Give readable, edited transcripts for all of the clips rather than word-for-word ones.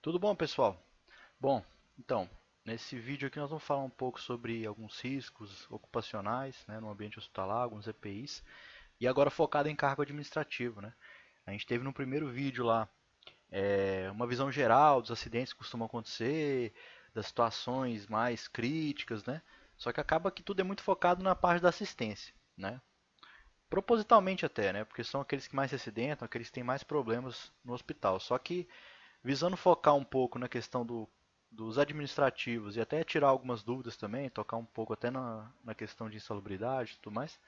Tudo bom, pessoal? Bom, então, nesse vídeo aqui nós vamos falar um pouco sobre alguns riscos ocupacionais, né, no ambiente hospitalar, alguns EPIs, e agora focado em cargo administrativo, né? A gente teve no primeiro vídeo lá uma visão geral dos acidentes que costumam acontecer, das situações mais críticas, né? Só que acaba que tudo é muito focado na parte da assistência, né? Propositalmente até, né? Porque são aqueles que mais se acidentam, aqueles que têm mais problemas no hospital. Só que visando focar um pouco na questão dos administrativos e até tirar algumas dúvidas também, tocar um pouco até na questão de insalubridade e tudo mais.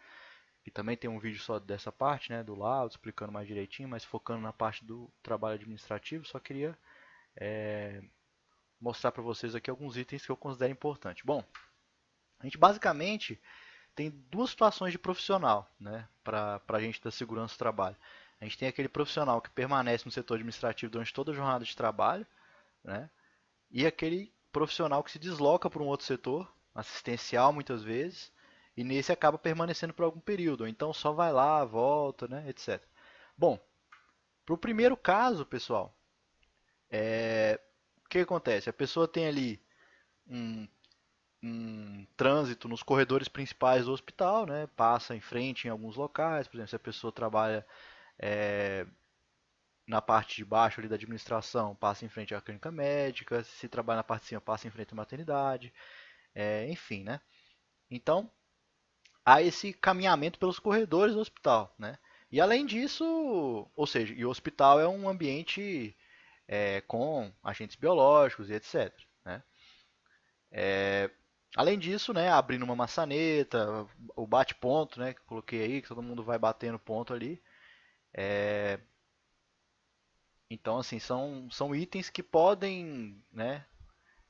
E também tem um vídeo só dessa parte, né, do lado, explicando mais direitinho, mas focando na parte do trabalho administrativo. Só queria mostrar para vocês aqui alguns itens que eu considero importantes. Bom, a gente basicamente tem duas situações de profissional, né, para a gente da segurança do trabalho. A gente tem aquele profissional que permanece no setor administrativo durante toda a jornada de trabalho, né, e aquele profissional que se desloca para um outro setor, assistencial muitas vezes, e nesse acaba permanecendo por algum período, ou então só vai lá, volta, né, etc. Bom, para o primeiro caso, pessoal, o que acontece? A pessoa tem ali um, um trânsito nos corredores principais do hospital, né, passa em frente em alguns locais, por exemplo, se a pessoa trabalha na parte de baixo ali da administração, passa em frente à clínica médica, se trabalha na parte de cima, passa em frente à maternidade, enfim, né? Então, há esse caminhamento pelos corredores do hospital, né? E além disso, ou seja, e o hospital é um ambiente com agentes biológicos e etc. Né? Além disso, né, abrindo uma maçaneta, o bate-ponto, né, que eu coloquei aí, que todo mundo vai batendo ponto ali. Então, assim, são itens que podem, né,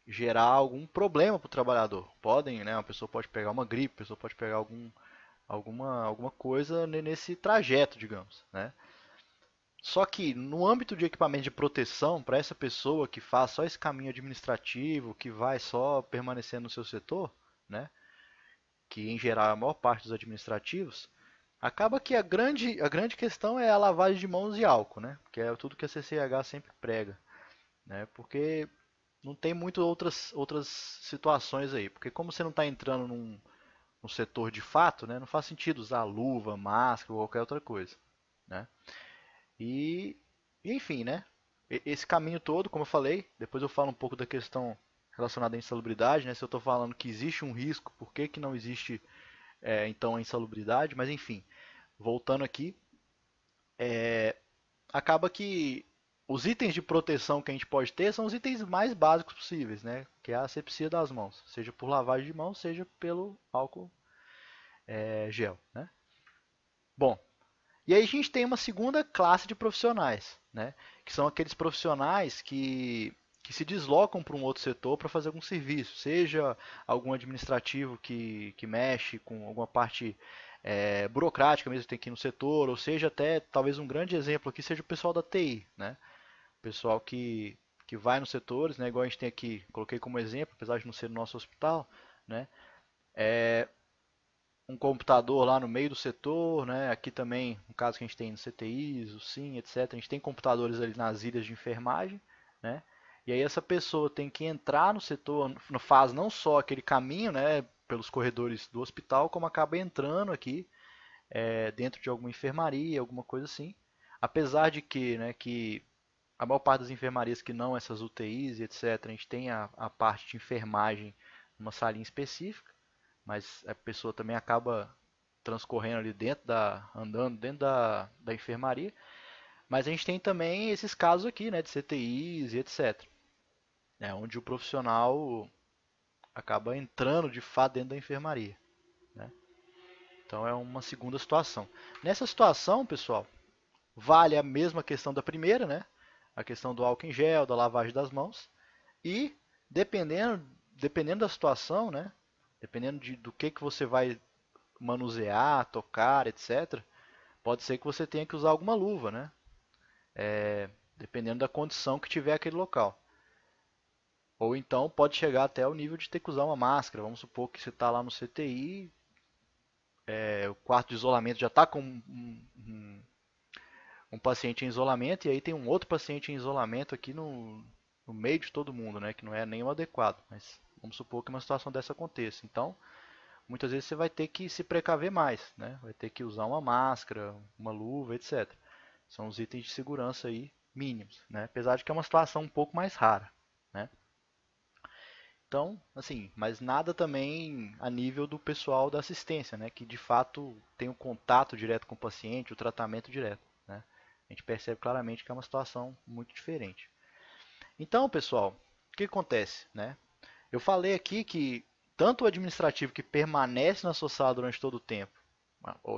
gerar algum problema para o trabalhador. Podem, né, uma pessoa pode pegar uma gripe, a pessoa pode pegar alguma coisa nesse trajeto, digamos, né? Só que no âmbito de equipamento de proteção, para essa pessoa que faz só esse caminho administrativo, que vai só permanecer no seu setor, né? Que em geral é a maior parte dos administrativos, acaba que a grande questão é a lavagem de mãos e álcool, né? Que é tudo que a CCH sempre prega, né? Porque não tem muito outras situações aí. Porque como você não está entrando no setor de fato, né? Não faz sentido usar luva, máscara ou qualquer outra coisa, né? E, enfim, né? Esse caminho todo, como eu falei, depois eu falo um pouco da questão relacionada à insalubridade, né? Se eu estou falando que existe um risco, por que, que não existe então a insalubridade? Mas enfim, voltando aqui, acaba que os itens de proteção que a gente pode ter são os itens mais básicos possíveis, né? Que é a asepsia das mãos, seja por lavagem de mãos, seja pelo álcool gel, né? Bom, e aí a gente tem uma segunda classe de profissionais, né? Que são aqueles profissionais que se deslocam para um outro setor para fazer algum serviço, seja algum administrativo que mexe com alguma parte burocrática mesmo que tem aqui no setor, ou seja até talvez um grande exemplo aqui seja o pessoal da TI, né? O pessoal que vai nos setores, né? Igual a gente tem aqui, coloquei como exemplo, apesar de não ser no nosso hospital, né? Um computador lá no meio do setor, né? Aqui também, no caso que a gente tem no CTIs, o SIM, etc. A gente tem computadores ali nas ilhas de enfermagem, né? E aí essa pessoa tem que entrar no setor, faz não só aquele caminho, né, pelos corredores do hospital, como acaba entrando aqui dentro de alguma enfermaria, alguma coisa assim. Apesar de que, né, que a maior parte das enfermarias que não essas UTIs e etc, a gente tem a parte de enfermagem numa salinha específica, mas a pessoa também acaba transcorrendo ali andando dentro da enfermaria. Mas a gente tem também esses casos aqui, né, de CTIs e etc, né, onde o profissional acaba entrando de fato dentro da enfermaria, né? Então é uma segunda situação. Nessa situação, pessoal, vale a mesma questão da primeira, né? A questão do álcool em gel, da lavagem das mãos. E dependendo da situação, né? Dependendo do que você vai manusear, tocar, etc., pode ser que você tenha que usar alguma luva, né? Dependendo da condição que tiver aquele local. Ou então pode chegar até o nível de ter que usar uma máscara. Vamos supor que você está lá no CTI, o quarto de isolamento já está com um paciente em isolamento e aí tem um outro paciente em isolamento aqui no meio de todo mundo, né? Que não é nem o adequado, mas vamos supor que uma situação dessa aconteça. Então, muitas vezes você vai ter que se precaver mais, né? Vai ter que usar uma máscara, uma luva, etc. São os itens de segurança aí mínimos, né? Apesar de que é uma situação um pouco mais rara, né? Então, assim, mas nada também a nível do pessoal da assistência, né? Que de fato tem o contato direto com o paciente, o tratamento direto, né? A gente percebe claramente que é uma situação muito diferente. Então, pessoal, o que acontece, né? Eu falei aqui que tanto o administrativo que permanece na sua sala durante todo o tempo,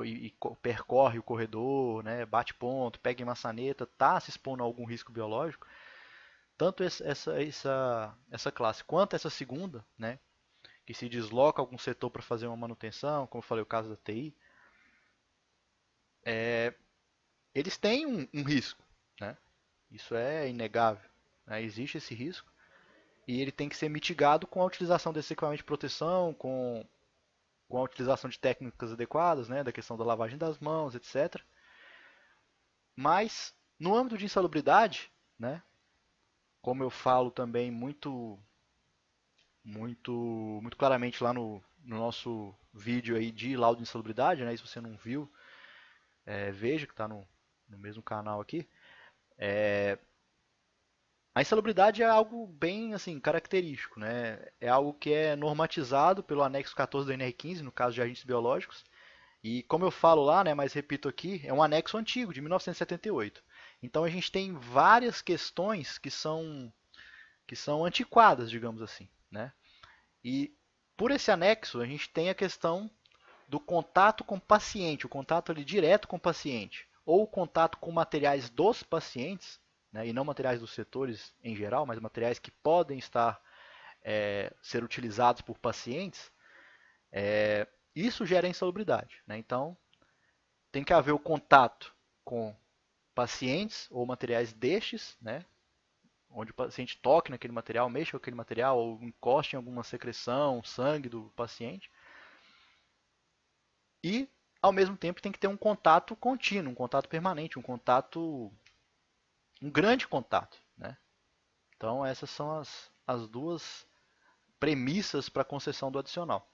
e percorre o corredor, né, bate ponto, pega em maçaneta, está se expondo a algum risco biológico, tanto essa classe quanto essa segunda, né, que se desloca a algum setor para fazer uma manutenção, como eu falei, o caso da TI, eles têm um risco, né? Isso é inegável, né? Existe esse risco e ele tem que ser mitigado com a utilização desse equipamento de proteção, com a utilização de técnicas adequadas, né, da questão da lavagem das mãos, etc. Mas no âmbito de insalubridade, né, como eu falo também muito claramente lá no nosso vídeo aí de laudo de insalubridade, né, se você não viu, veja que está no mesmo canal aqui. A insalubridade é algo bem assim característico, né? É algo que é normatizado pelo anexo 14 da NR15, no caso de agentes biológicos. E como eu falo lá, né, mas repito aqui, é um anexo antigo, de 1978. Então a gente tem várias questões que são antiquadas, digamos assim, né? E por esse anexo a gente tem a questão do contato com o paciente, o contato ali direto com o paciente, ou o contato com materiais dos pacientes, né, e não materiais dos setores em geral, mas materiais que podem estar ser utilizados por pacientes, isso gera insalubridade, né? Então tem que haver o contato com pacientes ou materiais destes, né, onde o paciente toque naquele material, mexa com aquele material ou encoste em alguma secreção, sangue do paciente. E, ao mesmo tempo, tem que ter um contato contínuo, um contato permanente, um grande contato, né? Então, essas são as duas premissas para a concessão do adicional.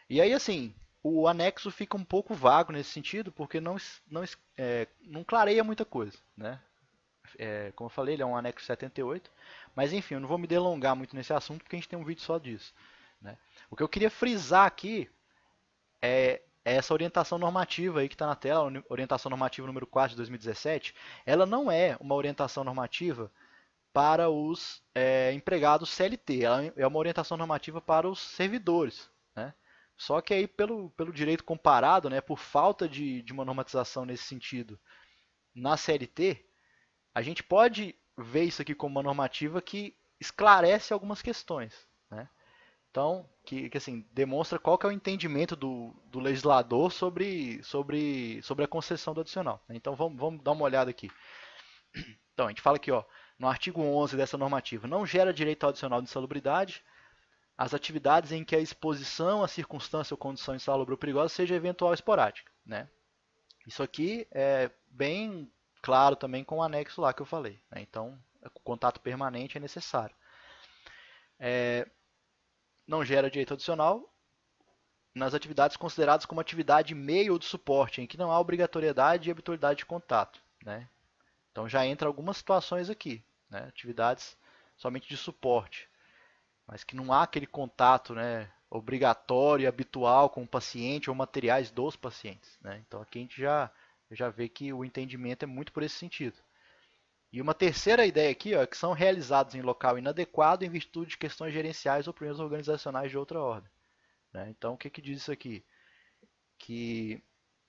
E aí, assim, o anexo fica um pouco vago nesse sentido, porque não clareia muita coisa, né? Como eu falei, ele é um anexo 78, mas enfim, eu não vou me delongar muito nesse assunto, porque a gente tem um vídeo só disso, né? O que eu queria frisar aqui é essa orientação normativa aí que está na tela, orientação normativa número 4 de 2017, ela não é uma orientação normativa para os empregados CLT, ela é uma orientação normativa para os servidores, né? Só que aí pelo direito comparado, né, por falta de uma normatização nesse sentido na CLT, a gente pode ver isso aqui como uma normativa que esclarece algumas questões, né? Então, que assim, demonstra qual que é o entendimento do legislador sobre a concessão do adicional, né? Então, vamos dar uma olhada aqui. Então, a gente fala aqui, ó, no artigo 11 dessa normativa, não gera direito ao adicional de insalubridade as atividades em que a exposição a circunstância ou condição insalubre ou perigosa seja eventual ou esporádica, né? Isso aqui é bem claro também com o anexo lá que eu falei, né? Então, o contato permanente é necessário. Não gera direito adicional nas atividades consideradas como atividade meio ou de suporte, em que não há obrigatoriedade e habitualidade de contato, né? Então já entra algumas situações aqui, né? Atividades somente de suporte, mas que não há aquele contato, né, obrigatório e habitual com o paciente ou materiais dos pacientes, né? Então aqui a gente já vê que o entendimento é muito por esse sentido. E uma terceira ideia aqui, ó, é que são realizados em local inadequado em virtude de questões gerenciais ou problemas organizacionais de outra ordem, né? Então o que diz isso aqui? Que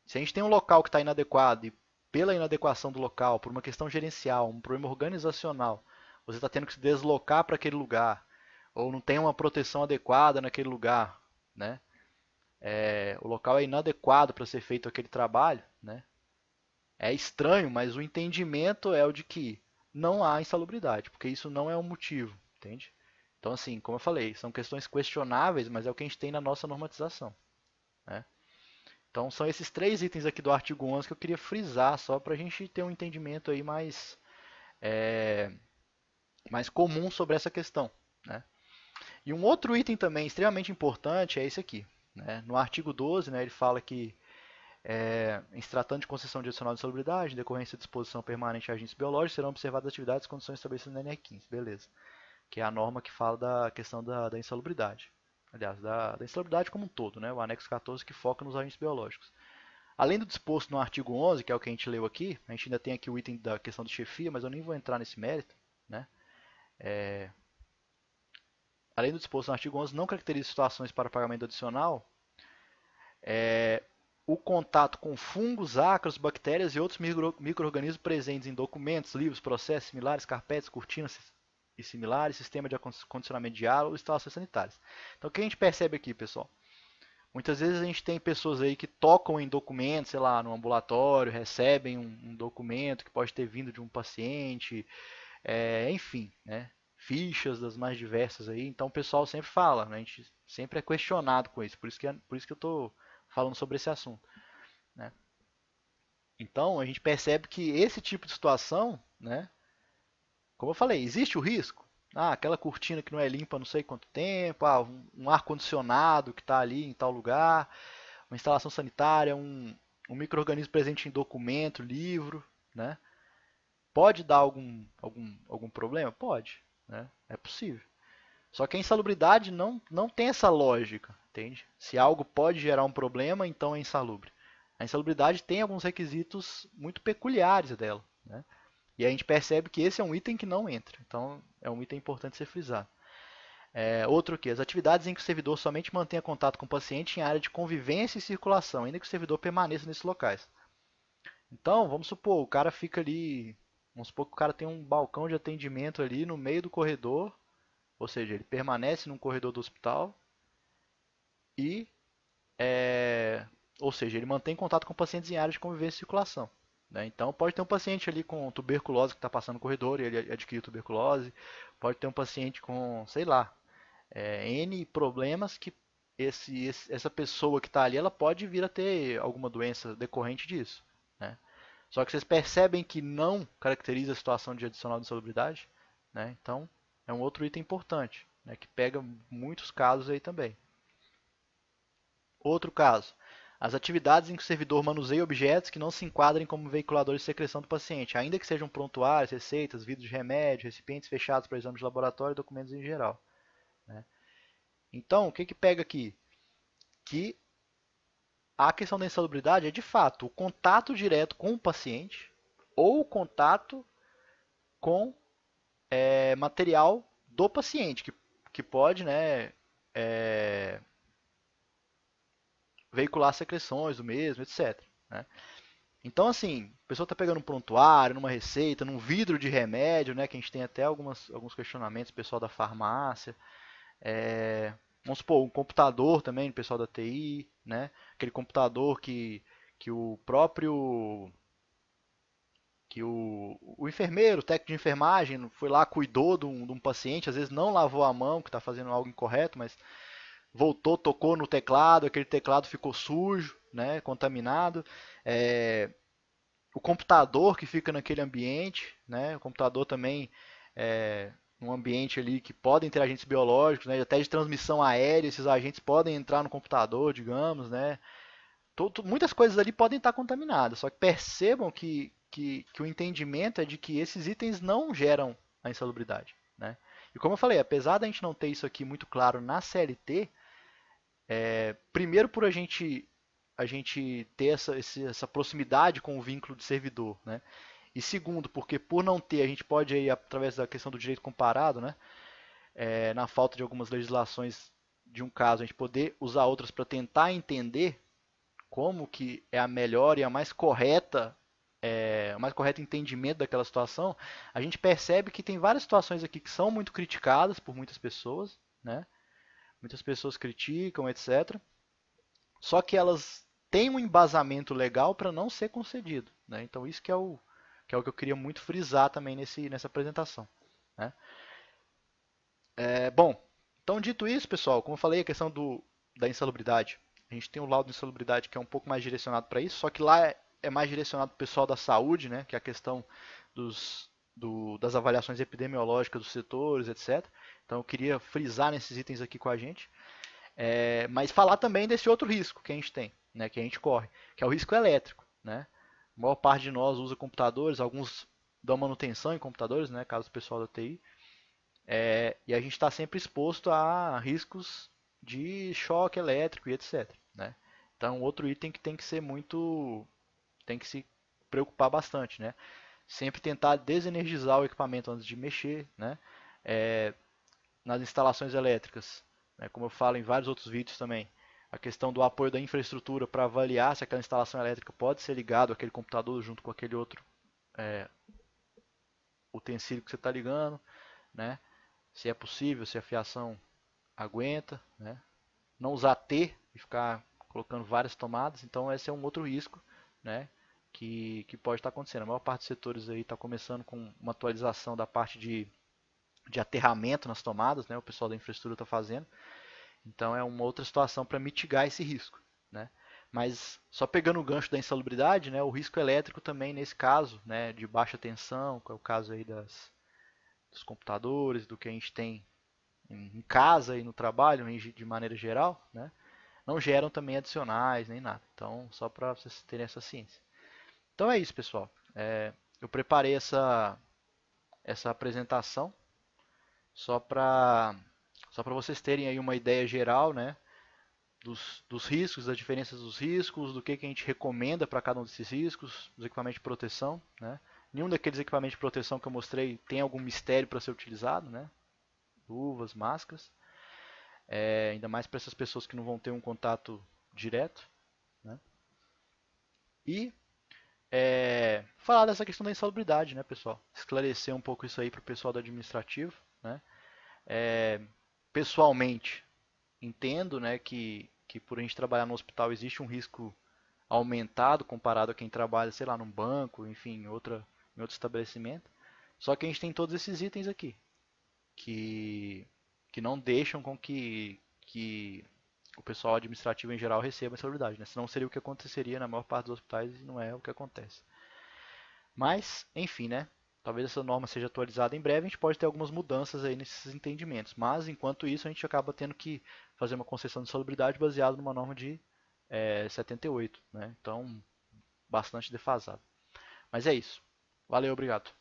se a gente tem um local que está inadequado e pela inadequação do local, por uma questão gerencial, um problema organizacional, você está tendo que se deslocar para aquele lugar, ou não tem uma proteção adequada naquele lugar, né? O local é inadequado para ser feito aquele trabalho, né? É estranho, mas o entendimento é o de que não há insalubridade, porque isso não é um motivo, entende? Então, assim, como eu falei, são questões questionáveis, mas é o que a gente tem na nossa normatização, né? Então, são esses três itens aqui do artigo 11 que eu queria frisar, só para a gente ter um entendimento aí mais mais comum sobre essa questão, né? E um outro item também extremamente importante é esse aqui, né? No artigo 12, né, ele fala que em se tratando de concessão de adicional de insalubridade, em decorrência de exposição permanente a agentes biológicos, serão observadas atividades e condições estabelecidas na NR15, beleza? Que é a norma que fala da questão da insalubridade. Aliás, da insalubridade como um todo, né? O anexo 14 que foca nos agentes biológicos. Além do disposto no artigo 11, que é o que a gente leu aqui, a gente ainda tem aqui o item da questão de chefia, mas eu nem vou entrar nesse mérito, né? Além do disposto no artigo 11, não caracteriza situações para pagamento adicional o contato com fungos, ácaros, bactérias e outros micro-organismos presentes em documentos, livros, processos similares, carpetas, cortinas e similares, sistema de acondicionamento de ar ou instalações sanitárias. Então, o que a gente percebe aqui, pessoal? Muitas vezes a gente tem pessoas aí que tocam em documentos, sei lá, no ambulatório, recebem um documento que pode ter vindo de um paciente, enfim, né? Fichas das mais diversas aí. Então o pessoal sempre fala, né? A gente sempre é questionado com isso. Por isso que eu estou falando sobre esse assunto, né? Então a gente percebe que esse tipo de situação, né? Como eu falei, existe o risco. Ah, aquela cortina que não é limpa há não sei quanto tempo, um ar-condicionado que está ali em tal lugar, uma instalação sanitária, um micro-organismo presente em documento, livro, né? Pode dar algum problema? Pode, né? É possível. Só que a insalubridade não tem essa lógica, entende? Se algo pode gerar um problema, então é insalubre. A insalubridade tem alguns requisitos muito peculiares dela, né? E a gente percebe que esse é um item que não entra. Então, é um item importante ser frisado. Outro que as atividades em que o servidor somente mantenha contato com o paciente em área de convivência e circulação, ainda que o servidor permaneça nesses locais. Então, vamos supor, o cara fica ali, vamos supor que o cara tem um balcão de atendimento ali no meio do corredor, ou seja, ele permanece num corredor do hospital e, ou seja, ele mantém contato com pacientes em área de convivência e circulação. Né? Então, pode ter um paciente ali com tuberculose que está passando no corredor e ele adquiriu tuberculose, pode ter um paciente com, sei lá, N problemas que essa pessoa que está ali, ela pode vir a ter alguma doença decorrente disso. Né? Só que vocês percebem que não caracteriza a situação de adicional de insalubridade, né? Então é um outro item importante, né? Que pega muitos casos aí também. Outro caso, as atividades em que o servidor manuseia objetos que não se enquadrem como veiculadores de secreção do paciente, ainda que sejam prontuários, receitas, vidros de remédio, recipientes fechados para exame de laboratório e documentos em geral. Né? Então, o que pega aqui? Que a questão da insalubridade é, de fato, o contato direto com o paciente ou o contato com material do paciente, que pode, né, veicular secreções do mesmo, etc. Né? Então, assim, a pessoa está pegando um prontuário, numa receita, num vidro de remédio, né, que a gente tem até alguns questionamentos, pessoal da farmácia. Vamos supor, um computador também, pessoal da TI, né, aquele computador que o próprio o enfermeiro, o técnico de enfermagem, foi lá, cuidou de um paciente, às vezes não lavou a mão, que está fazendo algo incorreto, mas voltou, tocou no teclado, aquele teclado ficou sujo, né, contaminado. O computador que fica naquele ambiente, né, o computador também um ambiente ali que podem ter agentes biológicos, né, até de transmissão aérea, esses agentes podem entrar no computador, digamos, né, muitas coisas ali podem estar contaminadas, só que percebam que o entendimento é de que esses itens não geram a insalubridade. Né? E como eu falei, apesar da gente não ter isso aqui muito claro na CLT, primeiro por a gente ter essa proximidade com o vínculo de servidor, né? E segundo, porque por não ter, a gente pode, aí, através da questão do direito comparado, né? Na falta de algumas legislações de um caso, a gente poder usar outras para tentar entender como que é a melhor e a mais correta o mais correto entendimento daquela situação, a gente percebe que tem várias situações aqui que são muito criticadas por muitas pessoas, né? Muitas pessoas criticam, etc. Só que elas têm um embasamento legal para não ser concedido, né? Então isso que é o que eu queria muito frisar também nessa apresentação, né? Bom, então dito isso, pessoal, como eu falei, a questão da insalubridade. A gente tem o laudo de insalubridade que é um pouco mais direcionado para isso, só que lá é mais direcionado para o pessoal da saúde, né, que é a questão dos, das avaliações epidemiológicas dos setores, etc. Então eu queria frisar nesses itens aqui com a gente. Mas falar também desse outro risco que a gente tem, né, que a gente corre, que é o risco elétrico. Né? A maior parte de nós usa computadores, alguns dão manutenção em computadores, né, caso o pessoal da TI, e a gente está sempre exposto a riscos de choque elétrico e etc. Né? Então, outro item que tem que ser muito, tem que se preocupar bastante, né? Sempre tentar desenergizar o equipamento antes de mexer, né? Nas instalações elétricas, né? Como eu falo em vários outros vídeos também, a questão do apoio da infraestrutura para avaliar se aquela instalação elétrica pode ser ligado àquele computador junto com aquele outro utensílio que você está ligando, né? Se é possível, se a fiação aguenta, né? Não usar T e ficar colocando várias tomadas, então esse é um outro risco, né? Que pode estar acontecendo. A maior parte dos setores aí está começando com uma atualização da parte de aterramento nas tomadas, né? O pessoal da infraestrutura está fazendo. Então é uma outra situação para mitigar esse risco, né? Mas só pegando o gancho da insalubridade, né? O risco elétrico também nesse caso, né? De baixa tensão, que é o caso aí dos computadores, do que a gente tem em casa e no trabalho, de maneira geral, né? Não geram também adicionais nem nada. Então, só para vocês terem essa ciência. Então é isso, pessoal. Eu preparei essa apresentação só para vocês terem aí uma ideia geral, né? Dos riscos, das diferenças dos riscos, do que a gente recomenda para cada um desses riscos, dos equipamentos de proteção, né? Nenhum daqueles equipamentos de proteção que eu mostrei tem algum mistério para ser utilizado, né? Luvas, máscaras, ainda mais para essas pessoas que não vão ter um contato direto, né? E falar dessa questão da insalubridade, né, pessoal? Esclarecer um pouco isso aí para o pessoal do administrativo, né? Pessoalmente, entendo, né, que por a gente trabalhar no hospital existe um risco aumentado comparado a quem trabalha, sei lá, num banco, enfim, em outro estabelecimento. Só que a gente tem todos esses itens aqui, que, que não deixam com que o pessoal administrativo em geral receba essa insalubridade, né? Senão seria o que aconteceria na maior parte dos hospitais e não é o que acontece. Mas, enfim, né? Talvez essa norma seja atualizada em breve, a gente pode ter algumas mudanças aí nesses entendimentos. Mas, enquanto isso, a gente acaba tendo que fazer uma concessão de salubridade baseada numa norma de 78, né? Então, bastante defasado. Mas é isso. Valeu, obrigado.